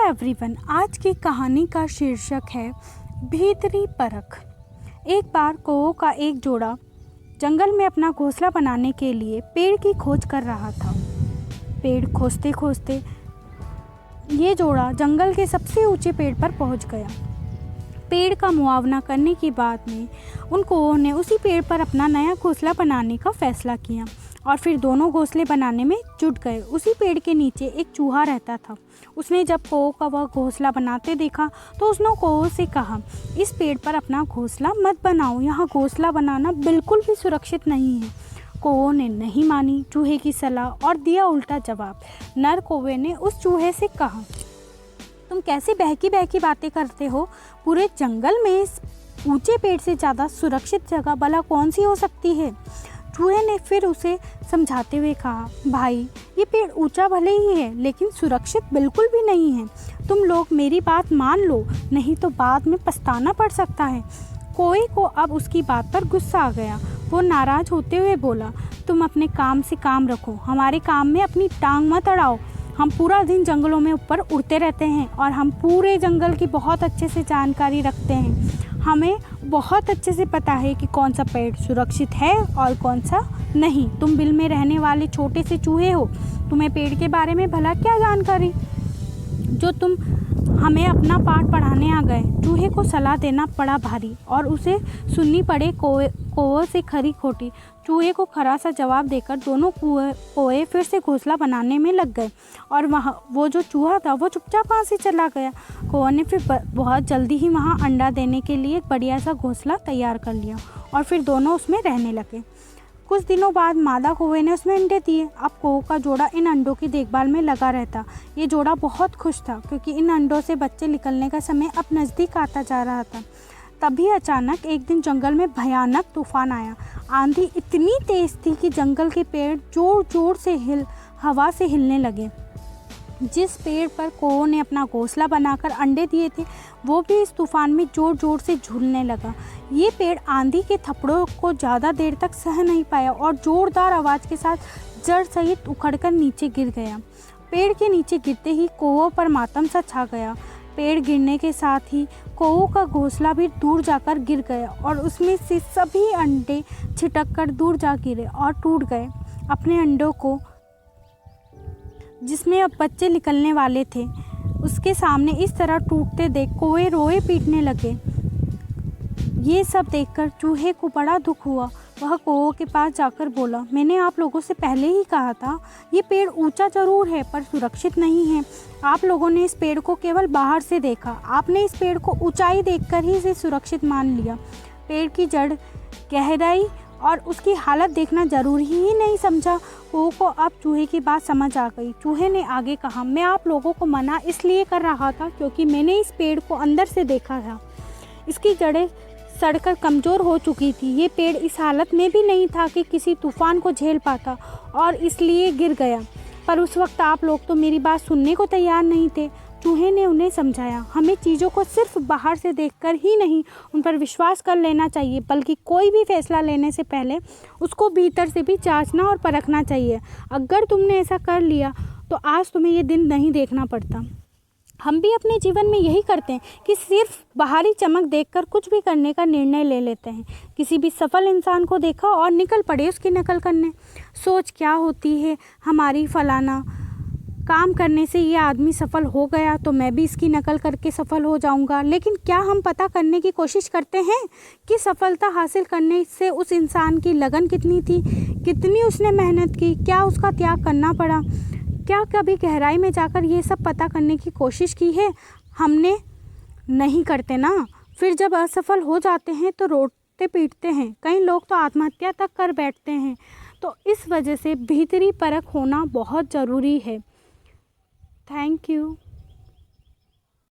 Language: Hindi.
एवरीवन, आज की कहानी का शीर्षक है भीतरी परख। एक बार कौओं का एक जोड़ा जंगल में अपना घोंसला बनाने के लिए पेड़ की खोज कर रहा था। पेड़ खोजते खोजते ये जोड़ा जंगल के सबसे ऊंचे पेड़ पर पहुंच गया। पेड़ का मुआवना करने के बाद में उन कौओं ने उसी पेड़ पर अपना नया घोंसला बनाने का फैसला किया और फिर दोनों घोंसले बनाने में जुट गए। उसी पेड़ के नीचे एक चूहा रहता था। उसने जब कौओं का वह घोंसला बनाते देखा तो उसने कौओं से कहा, इस पेड़ पर अपना घोंसला मत बनाओ, यहाँ घोंसला बनाना बिल्कुल भी सुरक्षित नहीं है। कौओं ने नहीं मानी चूहे की सलाह और दिया उल्टा जवाब। नर कौवे ने उस चूहे से कहा, तुम कैसी बहकी बहकी बातें करते हो? पूरे जंगल में इस ऊंचे पेड़ से ज़्यादा सुरक्षित जगह भला कौन सी हो सकती है? चूहे ने फिर उसे समझाते हुए कहा, भाई ये पेड़ ऊंचा भले ही है लेकिन सुरक्षित बिल्कुल भी नहीं है। तुम लोग मेरी बात मान लो, नहीं तो बाद में पछताना पड़ सकता है। कौवे को अब उसकी बात पर गुस्सा आ गया। वो नाराज़ होते हुए बोला, तुम अपने काम से काम रखो, हमारे काम में अपनी टांग मत अड़ाओ। हम पूरा दिन जंगलों में ऊपर उड़ते रहते हैं और हम पूरे जंगल की बहुत अच्छे से जानकारी रखते हैं। हमें बहुत अच्छे से पता है कि कौन सा पेड़ सुरक्षित है और कौन सा नहीं। तुम बिल में रहने वाले छोटे से चूहे हो, तुम्हें पेड़ के बारे में भला क्या जानकारी जो तुम हमें अपना पाठ पढ़ाने आ गए। चूहे को सलाह देना पड़ा भारी और उसे सुननी पड़े कौओं से खरी खोटी। चूहे को खरा सा जवाब देकर दोनों कौए फिर से घोंसला बनाने में लग गए और वो जो चूहा था वो चुपचाप वहाँ से चला गया। कौओं ने फिर बहुत जल्दी ही वहाँ अंडा देने के लिए एक बढ़िया सा घोंसला तैयार कर लिया और फिर दोनों उसमें रहने लगे। कुछ दिनों बाद मादा कौवे ने उसमें अंडे दिए। अब कौओं का जोड़ा इन अंडों की देखभाल में लगा रहता। ये जोड़ा बहुत खुश था क्योंकि इन अंडों से बच्चे निकलने का समय अब नज़दीक आता जा रहा था। तभी अचानक एक दिन जंगल में भयानक तूफान आया। आंधी इतनी तेज थी कि जंगल के पेड़ जोर जोर से हवा से हिलने लगे। जिस पेड़ पर कौओं ने अपना घोंसला बनाकर अंडे दिए थे वो भी इस तूफान में जोर जोर से झूलने लगा। ये पेड़ आंधी के थपड़ों को ज़्यादा देर तक सह नहीं पाया और ज़ोरदार आवाज़ के साथ जड़ सहित उखड़कर नीचे गिर गया। पेड़ के नीचे गिरते ही कौओं पर मातम सा छा गया। पेड़ गिरने के साथ ही कौओं का घोंसला भी दूर जाकर गिर गया और उसमें से सभी अंडे छिटक कर दूर जा गिरे और टूट गए। अपने अंडों को जिसमें अब बच्चे निकलने वाले थे उसके सामने इस तरह टूटते देख कौवे रोए पीटने लगे। ये सब देखकर चूहे को बड़ा दुख हुआ। वह कौओं के पास जाकर बोला, मैंने आप लोगों से पहले ही कहा था ये पेड़ ऊंचा जरूर है पर सुरक्षित नहीं है। आप लोगों ने इस पेड़ को केवल बाहर से देखा। आपने इस पेड़ को ऊंचाई देखकर ही इसे सुरक्षित मान लिया। पेड़ की जड़ गहराई और उसकी हालत देखना जरूरी ही नहीं समझा। कौओं को अब चूहे की बात समझ आ गई। चूहे ने आगे कहा, मैं आप लोगों को मना इसलिए कर रहा था क्योंकि मैंने इस पेड़ को अंदर से देखा था। इसकी जड़ें सड़कर कमज़ोर हो चुकी थी। ये पेड़ इस हालत में भी नहीं था कि किसी तूफान को झेल पाता और इसलिए गिर गया। पर उस वक्त आप लोग तो मेरी बात सुनने को तैयार नहीं थे। चूहे ने उन्हें समझाया, हमें चीज़ों को सिर्फ बाहर से देखकर ही नहीं उन पर विश्वास कर लेना चाहिए, बल्कि कोई भी फैसला लेने से पहले उसको भीतर से भी जांचना और परखना चाहिए। अगर तुमने ऐसा कर लिया तो आज तुम्हें ये दिन नहीं देखना पड़ता। हम भी अपने जीवन में यही करते हैं कि सिर्फ बाहरी चमक देखकर कुछ भी करने का निर्णय ले लेते हैं। किसी भी सफल इंसान को देखा और निकल पड़े उसकी नकल करने। सोच क्या होती है हमारी, फलाना काम करने से ये आदमी सफल हो गया तो मैं भी इसकी नकल करके सफल हो जाऊंगा। लेकिन क्या हम पता करने की कोशिश करते हैं कि सफलता हासिल करने से उस इंसान की लगन कितनी थी, कितनी उसने मेहनत की, क्या उसका त्याग करना पड़ा? क्या कभी गहराई में जाकर ये सब पता करने की कोशिश की है? हमने नहीं करते ना। फिर जब असफल हो जाते हैं तो रोते पीटते हैं। कई लोग तो आत्महत्या तक कर बैठते हैं। तो इस वजह से भीतरी परख होना बहुत ज़रूरी है। Thank you.